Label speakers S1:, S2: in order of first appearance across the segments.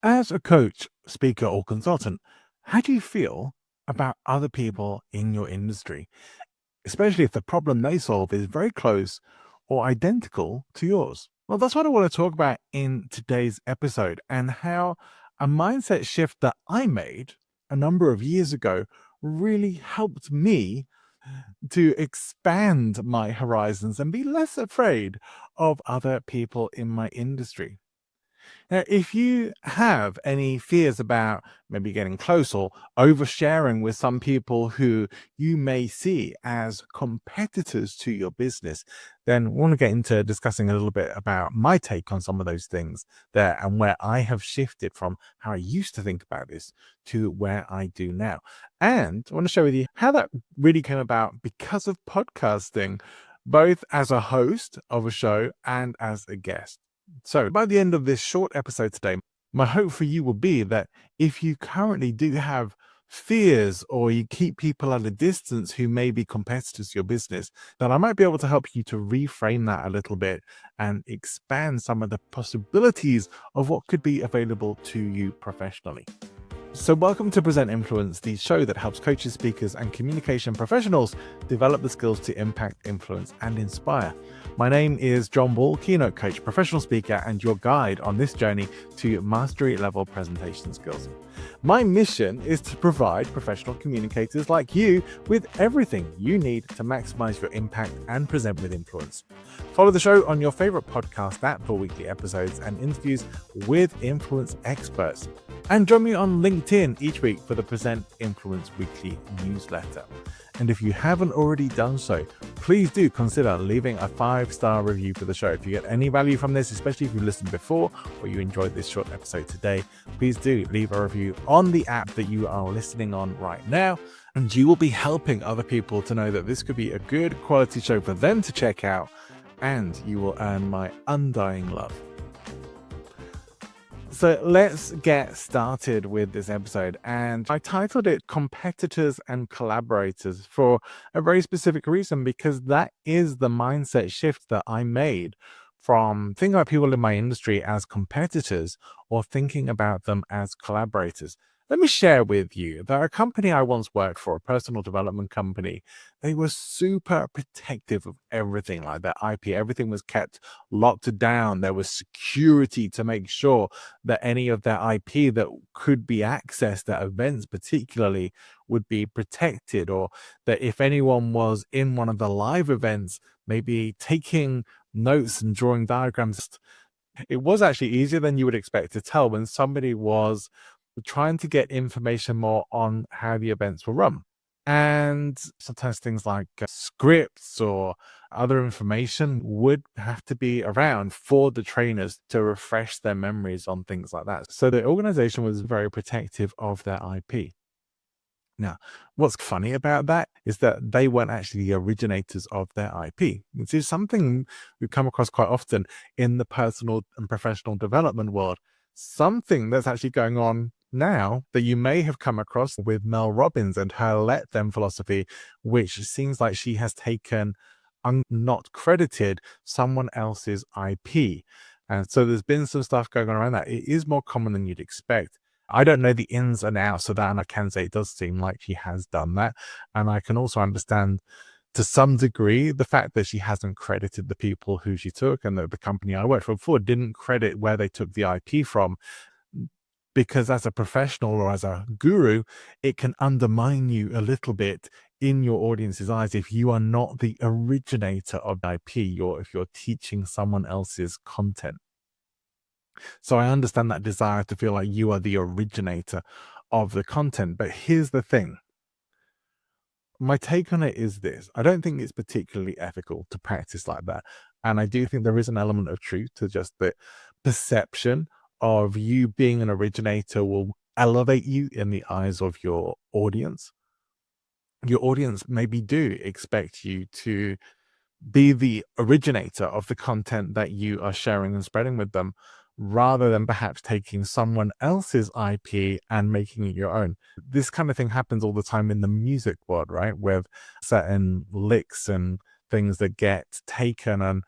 S1: As a coach, speaker, or consultant, how do you feel about other people in your industry, especially if the problem they solve is very close or identical to yours? Well, that's what I want to talk about in today's episode and how a mindset shift that I made a number of years ago really helped me to expand my horizons and be less afraid of other people in my industry. Now, if you have any fears about maybe getting close or oversharing with some people who you may see as competitors to your business, then I want to get into discussing a little bit about my take on some of those things there and where I have shifted from how I used to think about this to where I do now. And I want to share with you how that really came about because of podcasting, both as a host of a show and as a guest. So, by the end of this short episode today, my hope for you will be that if you currently do have fears or you keep people at a distance who may be competitors to your business, that I might be able to help you to reframe that a little bit and expand some of the possibilities of what could be available to you professionally. So, welcome to Present Influence, the show that helps coaches, speakers, and communication professionals develop the skills to impact, influence, and inspire. My name is John Ball, keynote coach, professional speaker, and your guide on this journey to mastery level presentation skills. My mission is to provide professional communicators like you with everything you need to maximize your impact and present with influence. Follow the show on your favorite podcast app for weekly episodes and interviews with influence experts. And join me on LinkedIn each week for the Present Influence Weekly newsletter. And if you haven't already done so, please do consider leaving a 5-star review for the show. If you get any value from this, especially if you listened before or you enjoyed this short episode today, please do leave a review on the app that you are listening on right now. And you will be helping other people to know that this could be a good quality show for them to check out, and you will earn my undying love. So let's get started with this episode. And I titled it Competitors and Collaborators for a very specific reason, because that is the mindset shift that I made from thinking about people in my industry as competitors or thinking about them as collaborators. Let me share with you that a company I once worked for, a personal development company, they were super protective of everything, like their IP. Everything was kept locked down. There was security to make sure that any of their IP that could be accessed at events particularly would be protected, or that if anyone was in one of the live events, maybe taking notes and drawing diagrams, it was actually easier than you would expect to tell when somebody was trying to get information more on how the events were run. And sometimes things like scripts or other information would have to be around for the trainers to refresh their memories on things like that. So the organization was very protective of their IP. Now, what's funny about that is that they weren't actually the originators of their IP. This is something we've come across quite often in the personal and professional development world. Something that's actually going on now that you may have come across with Mel Robbins and her let them philosophy, which seems like she has taken not credited someone else's IP. And so there's been some stuff going on around that. It is more common than you'd expect. I don't know the ins and outs of that, and I can say it does seem like she has done that. And I can also understand to some degree the fact that she hasn't credited the people who she took, and that the company I worked for before didn't credit where they took the IP from, because as a professional or as a guru, it can undermine you a little bit in your audience's eyes if you are not the originator of the IP, or if you're teaching someone else's content. So I understand that desire to feel like you are the originator of the content. But here's the thing. My take on it is this. I don't think it's particularly ethical to practice like that. And I do think there is an element of truth to just the perception of you being an originator will elevate you in the eyes of your audience. Your audience maybe do expect you to be the originator of the content that you are sharing and spreading with them, rather than perhaps taking someone else's IP and making it your own. This kind of thing happens all the time in the music world, right? With certain licks and things that get taken and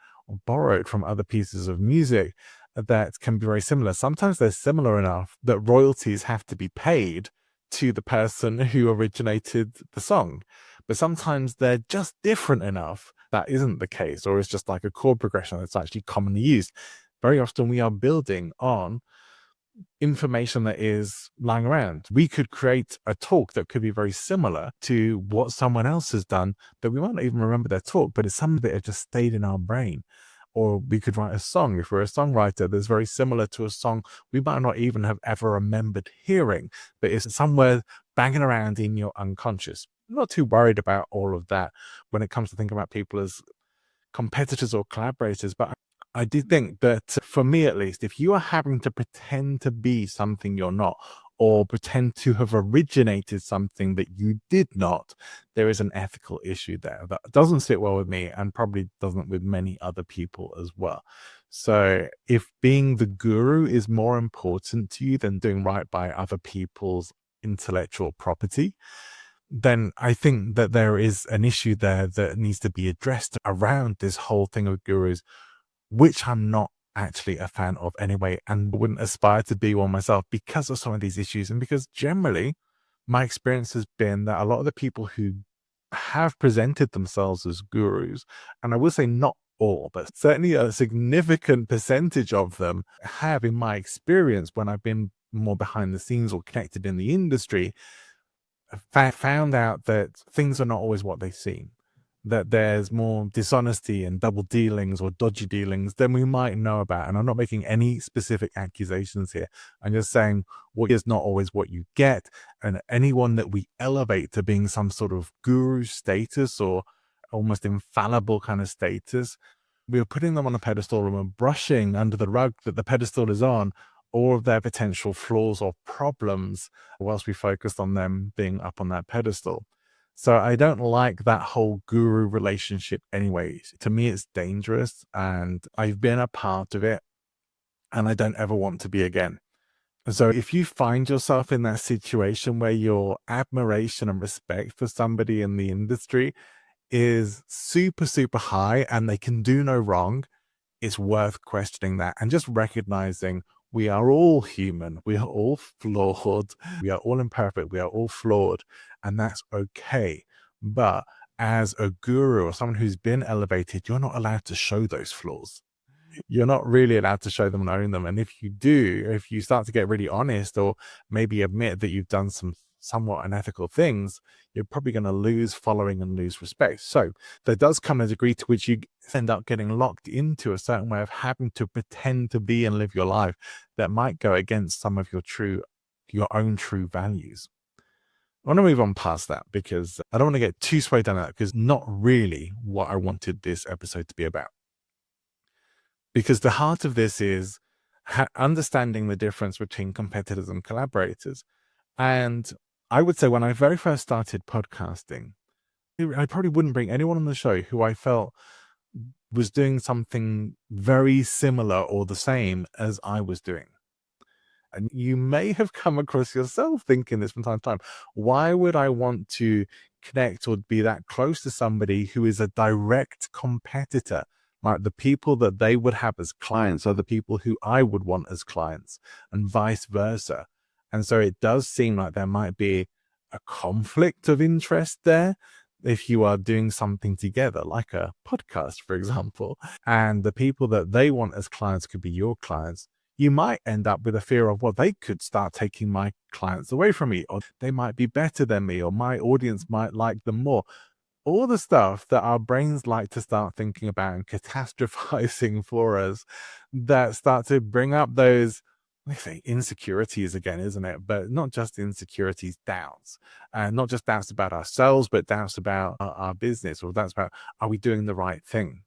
S1: borrowed from other pieces of music. that can be very similar. Sometimes they're similar enough that royalties have to be paid to the person who originated the song. But sometimes they're just different enough that isn't the case, or it's just like a chord progression that's actually commonly used. Very often we are building on information that is lying around. We could create a talk that could be very similar to what someone else has done, but we might not even remember their talk, but it's something that has just stayed in our brain. Or we could write a song. If we're a songwriter, that's very similar to a song we might not even have ever remembered hearing, but it's somewhere banging around in your unconscious. I'm not too worried about all of that when it comes to thinking about people as competitors or collaborators, but I do think that for me at least, if you are having to pretend to be something you're not, or pretend to have originated something that you did not, there is an ethical issue there that doesn't sit well with me and probably doesn't with many other people as well. So if being the guru is more important to you than doing right by other people's intellectual property, then I think that there is an issue there that needs to be addressed around this whole thing of gurus, which I'm not actually a fan of anyway, and wouldn't aspire to be one myself because of some of these issues. And because generally, my experience has been that a lot of the people who have presented themselves as gurus, and I will say not all, but certainly a significant percentage of them have, in my experience, when I've been more behind the scenes or connected in the industry, found out that things are not always what they seem, that there's more dishonesty and double dealings or dodgy dealings than we might know about. And I'm not making any specific accusations here. I'm just saying what is not always what you get. And anyone that we elevate to being some sort of guru status or almost infallible kind of status, we're putting them on a pedestal and we're brushing under the rug that the pedestal is on all of their potential flaws or problems whilst we focused on them being up on that pedestal. So I don't like that whole guru relationship anyways. To me, it's dangerous and I've been a part of it and I don't ever want to be again. So if you find yourself in that situation where your admiration and respect for somebody in the industry is super, super high and they can do no wrong, it's worth questioning that and just recognizing we are all human. We are all flawed. We are all imperfect. We are all flawed. And that's okay. But as a guru or someone who's been elevated, you're not allowed to show those flaws. You're not really allowed to show them and own them. And if you do, if you start to get really honest or maybe admit that you've done some somewhat unethical things, you're probably going to lose following and lose respect. So there does come a degree to which you end up getting locked into a certain way of having to pretend to be and live your life that might go against some of your own true values. I want to move on past that because I don't want to get too swayed down that because not really what I wanted this episode to be about. Because the heart of this is understanding the difference between competitors and collaborators. And I would say when I very first started podcasting, I probably wouldn't bring anyone on the show who I felt was doing something very similar or the same as I was doing. And you may have come across yourself thinking this from time to time. Why would I want to connect or be that close to somebody who is a direct competitor? Like the people that they would have as clients are the people who I would want as clients, and vice versa. And so it does seem like there might be a conflict of interest there if you are doing something together, like a podcast, for example, and the people that they want as clients could be your clients. You might end up with a fear of, well, they could start taking my clients away from me, or they might be better than me, or my audience might like them more. All the stuff that our brains like to start thinking about and catastrophizing for us that start to bring up those, I say insecurities again, isn't it? But not just insecurities, doubts. And not just doubts about ourselves, but doubts about our business, or doubts about, are we doing the right thing?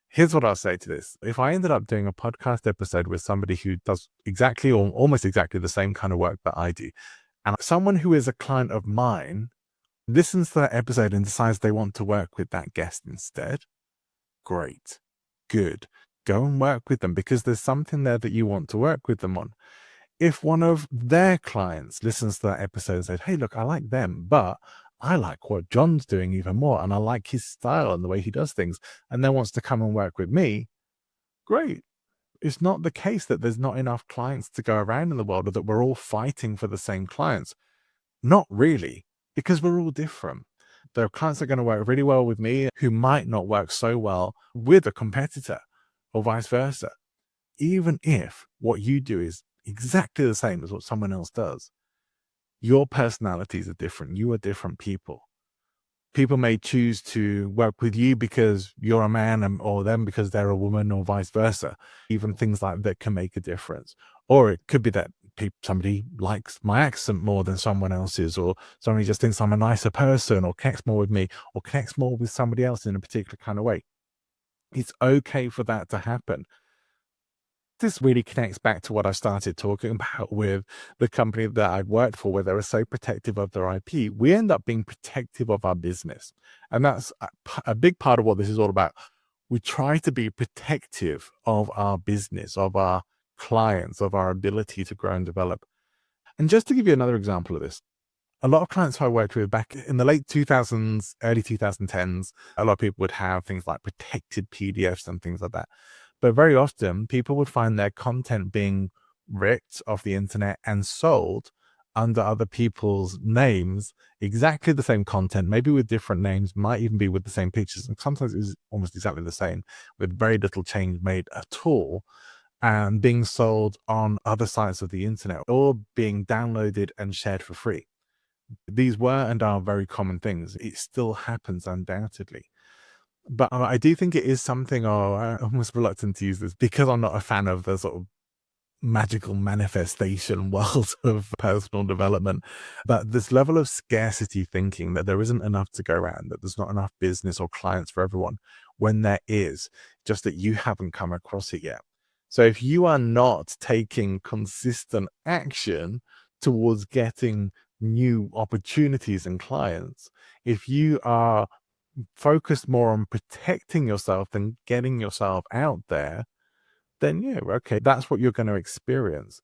S1: Here's what I'll say to this. If I ended up doing a podcast episode with somebody who does exactly or almost exactly the same kind of work that I do, and someone who is a client of mine listens to that episode and decides they want to work with that guest instead, great, good. Go and work with them because there's something there that you want to work with them on. If one of their clients listens to that episode and says, hey, look, I like them, but I like what John's doing even more, and I like his style and the way he does things, and then wants to come and work with me, great. It's not the case that there's not enough clients to go around in the world or that we're all fighting for the same clients. Not really, because we're all different. There are clients that are going to work really well with me who might not work so well with a competitor or vice versa. Even if what you do is exactly the same as what someone else does, your personalities are different. You are different people. People may choose to work with you because you're a man or them because they're a woman or vice versa. Even things like that can make a difference. Or it could be that somebody likes my accent more than someone else's, or somebody just thinks I'm a nicer person or connects more with me or connects more with somebody else in a particular kind of way. It's okay for that to happen. This really connects back to what I started talking about with the company that I worked for, where they were so protective of their IP. We end up being protective of our business. And that's a big part of what this is all about. We try to be protective of our business, of our clients, of our ability to grow and develop. And just to give you another example of this, a lot of clients who I worked with back in the late 2000s, early 2010s, a lot of people would have things like protected PDFs and things like that. But very often, people would find their content being ripped off the internet and sold under other people's names, exactly the same content, maybe with different names, might even be with the same pictures. And sometimes it's almost exactly the same, with very little change made at all, and being sold on other sites of the internet, or being downloaded and shared for free. These were and are very common things. It still happens undoubtedly. But I do think it is something, I'm almost reluctant to use this because I'm not a fan of the sort of magical manifestation world of personal development. But this level of scarcity thinking that there isn't enough to go around, that there's not enough business or clients for everyone, when there is, just that you haven't come across it yet. So if you are not taking consistent action towards getting new opportunities and clients, if you are focused more on protecting yourself than getting yourself out there, then yeah, okay, that's what you're going to experience.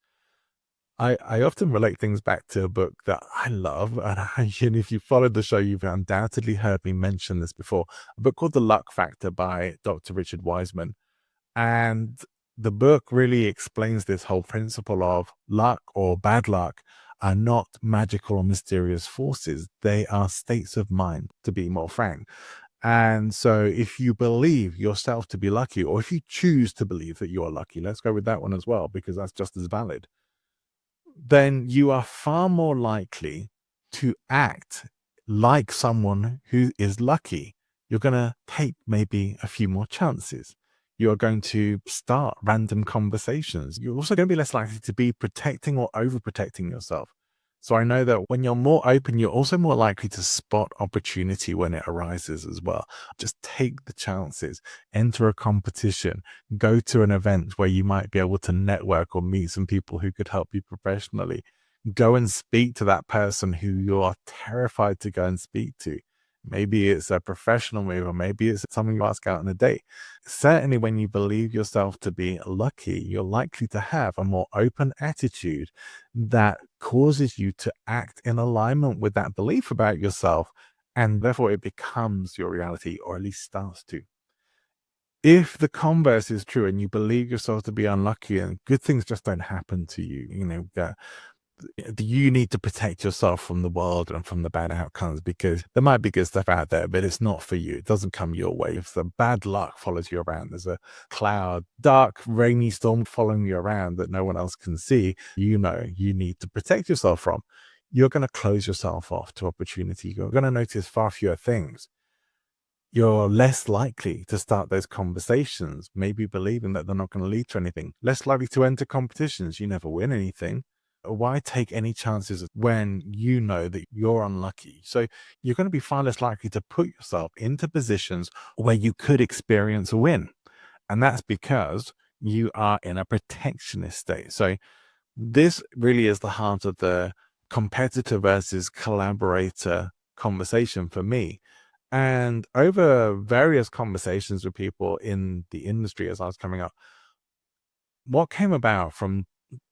S1: I often relate things back to a book that I love, and if you followed the show, you've undoubtedly heard me mention this before. A book called The Luck Factor by Dr. Richard Wiseman. And the book really explains this whole principle of luck or bad luck are not magical or mysterious forces. They are states of mind, to be more frank. And so if you believe yourself to be lucky, or if you choose to believe that you are lucky, let's go with that one as well, because that's just as valid, then you are far more likely to act like someone who is lucky. You're going to take maybe a few more chances. You're going to start random conversations. You're also going to be less likely to be protecting or overprotecting yourself. So I know that when you're more open, you're also more likely to spot opportunity when it arises as well. Just take the chances, enter a competition, go to an event where you might be able to network or meet some people who could help you professionally. Go and speak to that person who you are terrified to go and speak to. Maybe it's a professional move, or maybe it's someone you ask out on a date. Certainly, when you believe yourself to be lucky, you're likely to have a more open attitude that causes you to act in alignment with that belief about yourself. And therefore, it becomes your reality, or at least starts to. If the converse is true and you believe yourself to be unlucky and good things just don't happen to you, you need to protect yourself from the world and from the bad outcomes, because there might be good stuff out there, but it's not for you. It doesn't come your way. If the bad luck follows you around, there's a cloud, dark, rainy storm following you around that no one else can see, you need to protect yourself from. You're going to close yourself off to opportunity. You're going to notice far fewer things. You're less likely to start those conversations, maybe believing that they're not going to lead to anything. Less likely to enter competitions. You never win anything. Why take any chances when you know that you're unlucky? So you're going to be far less likely to put yourself into positions where you could experience a win. And that's because you are in a protectionist state. So this really is the heart of the competitor versus collaborator conversation for me. And over various conversations with people in the industry as I was coming up, what came about from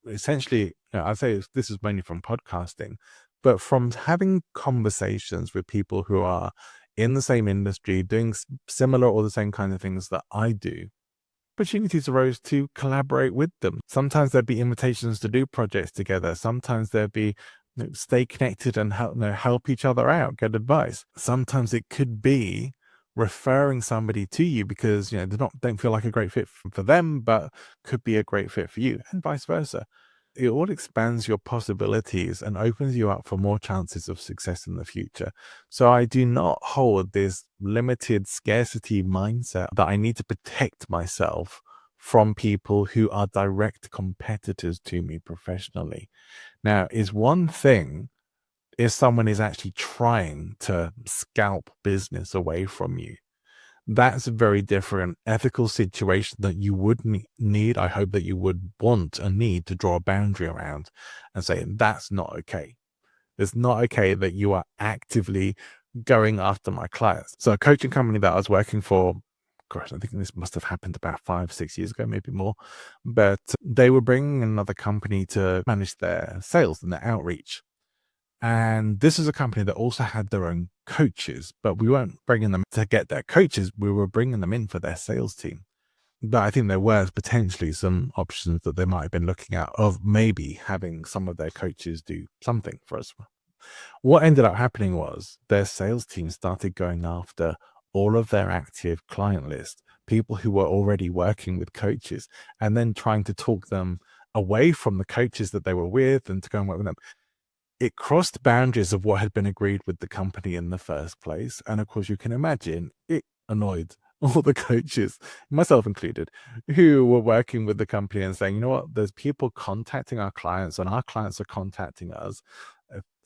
S1: essentially, I'd say this is mainly from podcasting, but from having conversations with people who are in the same industry, doing similar or the same kind of things that I do, opportunities arose to collaborate with them. Sometimes there'd be invitations to do projects together. Sometimes there'd be stay connected and help each other out, get advice. Sometimes it could be referring somebody to you because they don't feel like a great fit for them, but could be a great fit for you, and vice versa. It all expands your possibilities and opens you up for more chances of success in the future. So I do not hold this limited scarcity mindset that I need to protect myself from people who are direct competitors to me professionally. Now, is one thing if someone is actually trying to scalp business away from you. That's a very different ethical situation that you would need. I hope that you would want and need to draw a boundary around and say, that's not okay. It's not okay that you are actively going after my clients. So a coaching company that I was working for, gosh, I think this must have happened about 5-6 years ago, maybe more, but they were bringing another company to manage their sales and their outreach. And this is a company that also had their own coaches, but we weren't bringing them to get their coaches. We were bringing them in for their sales team. But I think there were potentially some options that they might have been looking at of maybe having some of their coaches do something for us. What ended up happening was their sales team started going after all of their active client list, people who were already working with coaches, and then trying to talk them away from the coaches that they were with and to go and work with them. It crossed boundaries of what had been agreed with the company in the first place. And of course, you can imagine it annoyed all the coaches, myself included, who were working with the company and saying, you know what, there's people contacting our clients and our clients are contacting us.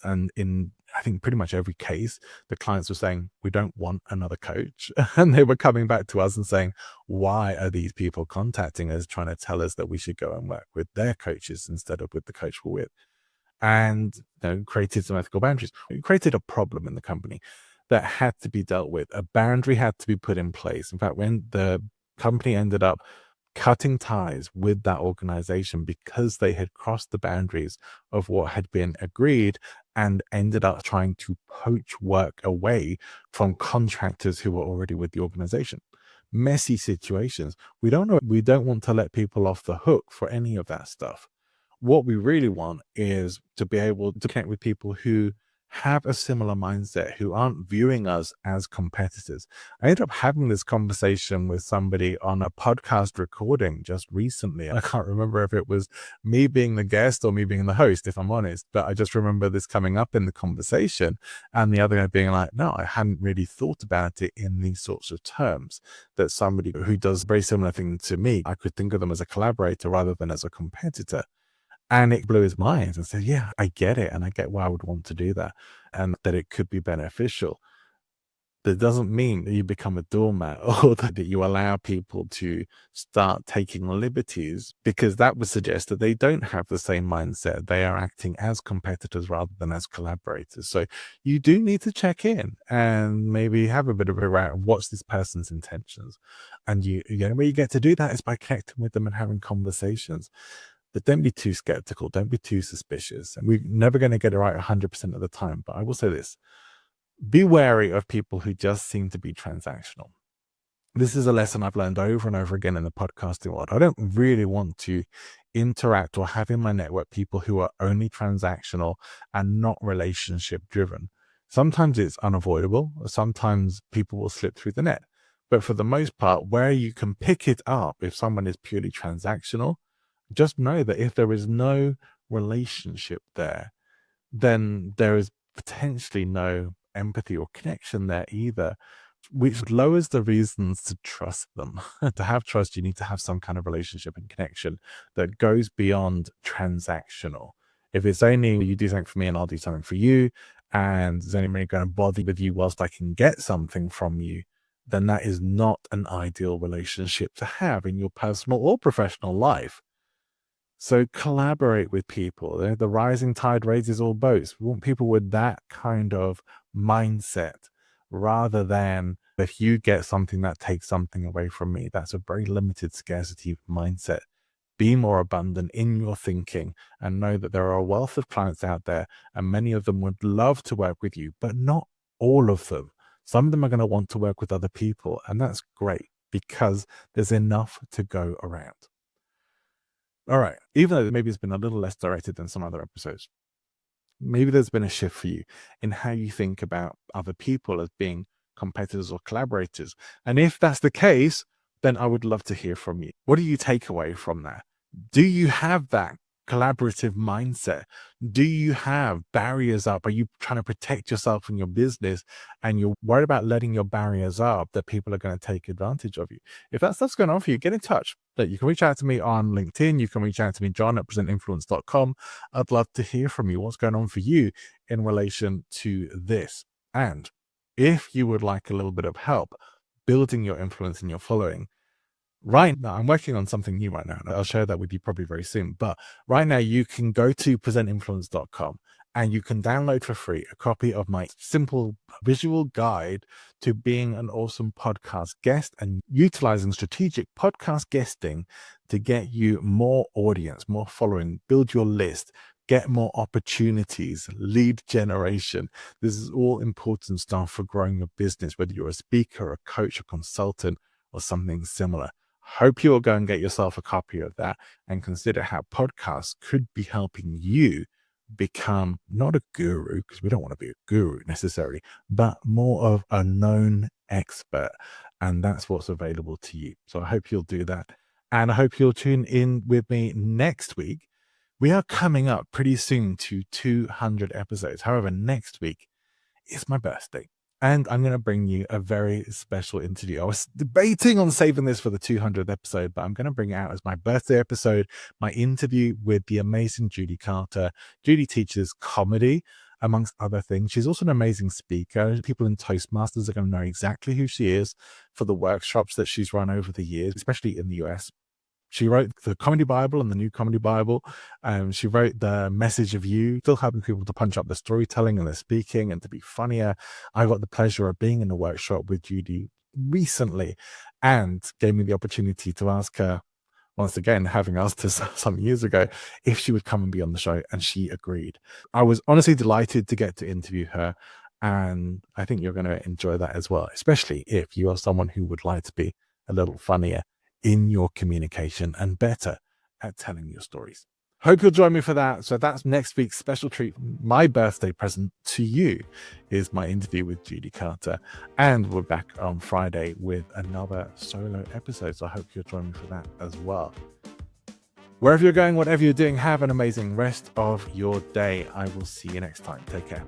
S1: And in, I think, pretty much every case, the clients were saying, we don't want another coach. And they were coming back to us and saying, why are these people contacting us, trying to tell us that we should go and work with their coaches instead of with the coach we're with? And created some ethical boundaries. It created a problem in the company that had to be dealt with. A boundary had to be put in place. In fact, when the company ended up cutting ties with that organization because they had crossed the boundaries of what had been agreed and ended up trying to poach work away from contractors who were already with the organization. Messy situations. We don't want to let people off the hook for any of that stuff. What we really want is to be able to connect with people who have a similar mindset, who aren't viewing us as competitors. I ended up having this conversation with somebody on a podcast recording just recently. I can't remember if it was me being the guest or me being the host, if I'm honest, but I just remember this coming up in the conversation and the other guy being like, no, I hadn't really thought about it in these sorts of terms, that somebody who does a very similar thing to me, I could think of them as a collaborator rather than as a competitor. And it blew his mind and said, yeah, I get it. And I get why I would want to do that and that it could be beneficial. That doesn't mean that you become a doormat or that you allow people to start taking liberties, because that would suggest that they don't have the same mindset. They are acting as competitors rather than as collaborators. So you do need to check in and maybe have a bit of a round. What's this person's intentions? And where you get to do that is by connecting with them and having conversations. But don't be too skeptical. Don't be too suspicious. And we're never going to get it right 100% of the time. But I will say this: be wary of people who just seem to be transactional. This is a lesson I've learned over and over again in the podcasting world. I don't really want to interact or have in my network people who are only transactional and not relationship driven. Sometimes it's unavoidable. Sometimes people will slip through the net. But for the most part, where you can pick it up, if someone is purely transactional, just know that if there is no relationship there, then there is potentially no empathy or connection there either, which lowers the reasons to trust them. To have trust, you need to have some kind of relationship and connection that goes beyond transactional. If it's only you do something for me and I'll do something for you, and there's only really going to bother with you whilst I can get something from you, then that is not an ideal relationship to have in your personal or professional life. So collaborate with people. The rising tide raises all boats. We want people with that kind of mindset rather than if you get something that takes something away from me. That's a very limited scarcity mindset. Be more abundant in your thinking and know that there are a wealth of clients out there and many of them would love to work with you, but not all of them. Some of them are going to want to work with other people, and that's great. because there's enough to go around. All right. Even though maybe it's been a little less directed than some other episodes, maybe there's been a shift for you in how you think about other people as being competitors or collaborators. And if that's the case, then I would love to hear from you. What do you take away from that? Do you have that collaborative mindset? Do you have barriers up? Are you trying to protect yourself in your business and you're worried about letting your barriers up that people are going to take advantage of you? If that stuff's going on for you, get in touch. That you can reach out to me on LinkedIn. You can reach out to me, john@presentinfluence.com. I'd love to hear from you. What's going on for you in relation to this? And if you would like a little bit of help building your influence and your following, right now, I'm working on something new right now. And I'll share that with you probably very soon. But right now, you can go to presentinfluence.com and you can download for free a copy of my simple visual guide to being an awesome podcast guest and utilizing strategic podcast guesting to get you more audience, more following, build your list, get more opportunities, lead generation. This is all important stuff for growing your business, whether you're a speaker, a coach, a consultant, or something similar. Hope you'll go and get yourself a copy of that and consider how podcasts could be helping you become not a guru, because we don't want to be a guru necessarily, but more of a known expert. And that's what's available to you. So I hope you'll do that. And I hope you'll tune in with me next week. We are coming up pretty soon to 200 episodes. However, next week is my birthday. And I'm going to bring you a very special interview. I was debating on saving this for the 200th episode, but I'm going to bring it out as my birthday episode, my interview with the amazing Judy Carter. Judy teaches comedy, amongst other things. She's also an amazing speaker. People in Toastmasters are going to know exactly who she is for the workshops that she's run over the years, especially in the US. She wrote the Comedy Bible and the New Comedy Bible. She wrote the Message of You, still helping people to punch up their storytelling and their speaking and to be funnier. I got the pleasure of being in a workshop with Judy recently and gave me the opportunity to ask her, once again, having asked her some years ago, if she would come and be on the show, and she agreed. I was honestly delighted to get to interview her, and I think you're going to enjoy that as well, especially if you are someone who would like to be a little funnier in your communication and better at telling your stories. Hope you'll join me for that. So that's next week's special treat. My birthday present to you is my interview with Judy Carter. And we're back on Friday with another solo episode. So I hope you'll join me for that as well. Wherever you're going, whatever you're doing, have an amazing rest of your day. I will see you next time. Take care.